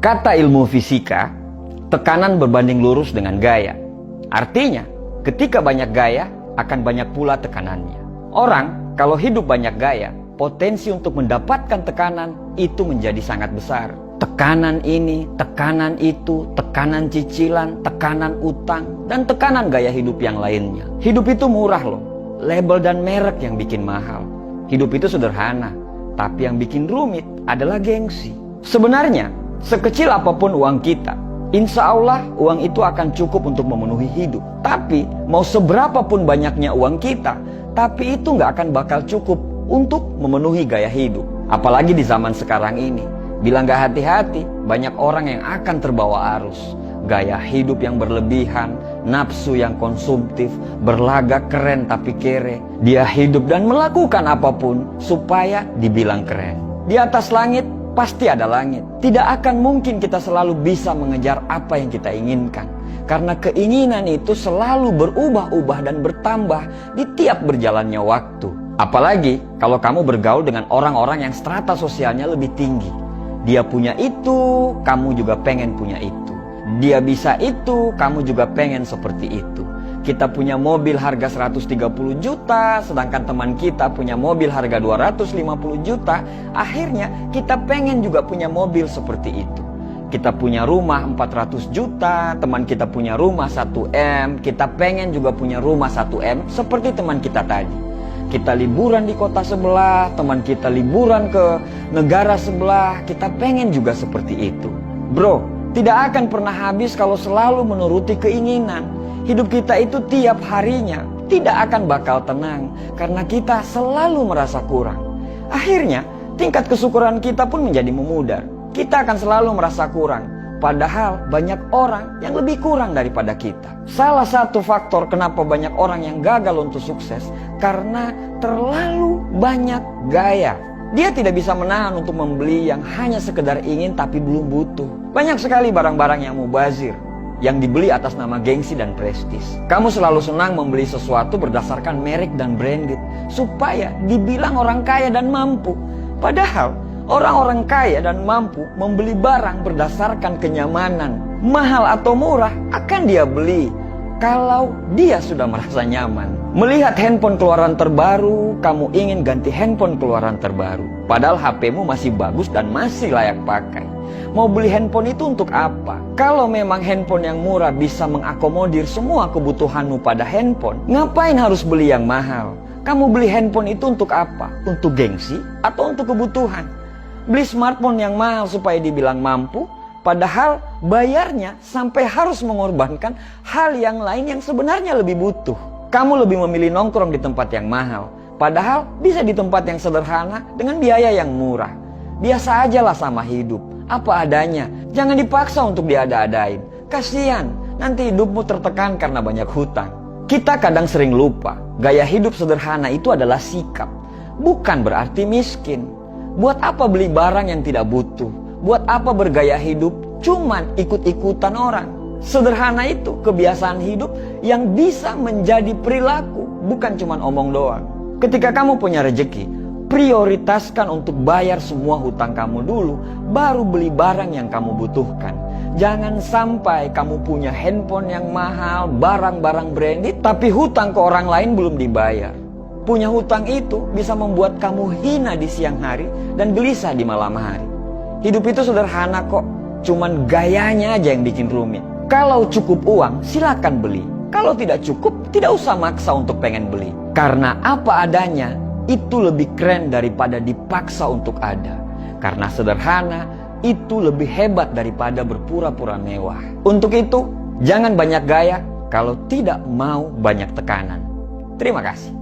Kata ilmu fisika, tekanan berbanding lurus dengan gaya. Artinya, ketika banyak gaya, akan banyak pula tekanannya. Orang, kalau hidup banyak gaya, potensi untuk mendapatkan tekanan itu menjadi sangat besar. Tekanan ini, tekanan itu, tekanan cicilan, tekanan utang, dan tekanan gaya hidup yang lainnya. Hidup itu murah loh. Label dan merek yang bikin mahal. Hidup itu sederhana, tapi yang bikin rumit adalah gengsi. Sebenarnya, sekecil apapun uang kita, insya Allah uang itu akan cukup untuk memenuhi hidup. Tapi mau seberapapun banyaknya uang kita, tapi itu nggak akan bakal cukup untuk memenuhi gaya hidup. Apalagi di zaman sekarang ini, bila nggak hati-hati, banyak orang yang akan terbawa arus. Gaya hidup yang berlebihan, nafsu yang konsumtif, berlagak keren tapi kere. Dia hidup dan melakukan apapun supaya dibilang keren. Di atas langit pasti ada langit. Tidak akan mungkin kita selalu bisa mengejar apa yang kita inginkan. Karena keinginan itu selalu berubah-ubah dan bertambah di tiap berjalannya waktu. Apalagi kalau kamu bergaul dengan orang-orang yang strata sosialnya lebih tinggi. Dia punya itu, kamu juga pengen punya itu. Dia bisa itu, kamu juga pengen seperti itu. Kita punya mobil harga 130 juta, sedangkan teman kita punya mobil harga 250 juta. Akhirnya kita pengen juga punya mobil seperti itu. Kita punya rumah 400 juta, teman kita punya rumah 1M. Kita pengen juga punya rumah 1M seperti teman kita tadi. Kita liburan di kota sebelah, teman kita liburan ke negara sebelah. Kita pengen juga seperti itu. Bro, tidak akan pernah habis kalau selalu menuruti keinginan. Hidup kita itu tiap harinya tidak akan bakal tenang karena kita selalu merasa kurang. Akhirnya tingkat kesyukuran kita pun menjadi memudar. Kita akan selalu merasa kurang, padahal banyak orang yang lebih kurang daripada kita. Salah satu faktor kenapa banyak orang yang gagal untuk sukses karena terlalu banyak gaya. Dia tidak bisa menahan untuk membeli yang hanya sekedar ingin tapi belum butuh. Banyak sekali barang-barang yang mubazir, yang dibeli atas nama gengsi dan prestis. Kamu selalu senang membeli sesuatu berdasarkan merek dan branded, supaya dibilang orang kaya dan mampu. Padahal, orang-orang kaya dan mampu membeli barang berdasarkan kenyamanan. Mahal atau murah akan dia beli kalau dia sudah merasa nyaman. Melihat handphone keluaran terbaru, kamu ingin ganti handphone keluaran terbaru. Padahal HP-mu masih bagus dan masih layak pakai. Mau beli handphone itu untuk apa? Kalau memang handphone yang murah bisa mengakomodir semua kebutuhanmu pada handphone, ngapain harus beli yang mahal? Kamu beli handphone itu untuk apa? Untuk gengsi atau untuk kebutuhan? Beli smartphone yang mahal supaya dibilang mampu, padahal bayarnya sampai harus mengorbankan hal yang lain yang sebenarnya lebih butuh. Kamu lebih memilih nongkrong di tempat yang mahal, padahal bisa di tempat yang sederhana dengan biaya yang murah. Biasa aja lah sama hidup, apa adanya. Jangan dipaksa untuk diada-adain. Kasian, nanti hidupmu tertekan karena banyak hutang. Kita kadang sering lupa, gaya hidup sederhana itu adalah sikap, bukan berarti miskin. Buat apa beli barang yang tidak butuh? Buat apa bergaya hidup cuman ikut-ikutan orang? Sederhana itu kebiasaan hidup yang bisa menjadi perilaku, bukan cuman omong doang. Ketika kamu punya rezeki, prioritaskan untuk bayar semua hutang kamu dulu, baru beli barang yang kamu butuhkan. Jangan sampai kamu punya handphone yang mahal, barang-barang branded, tapi hutang ke orang lain belum dibayar. Punya hutang itu bisa membuat kamu hina di siang hari dan gelisah di malam hari. Hidup itu sederhana kok, cuman gayanya aja yang bikin rumit. Kalau cukup uang, silakan beli. Kalau tidak cukup, tidak usah maksa untuk pengen beli. Karena apa adanya, itu lebih keren daripada dipaksa untuk ada. Karena sederhana, itu lebih hebat daripada berpura-pura mewah. Untuk itu, jangan banyak gaya kalau tidak mau banyak tekanan. Terima kasih.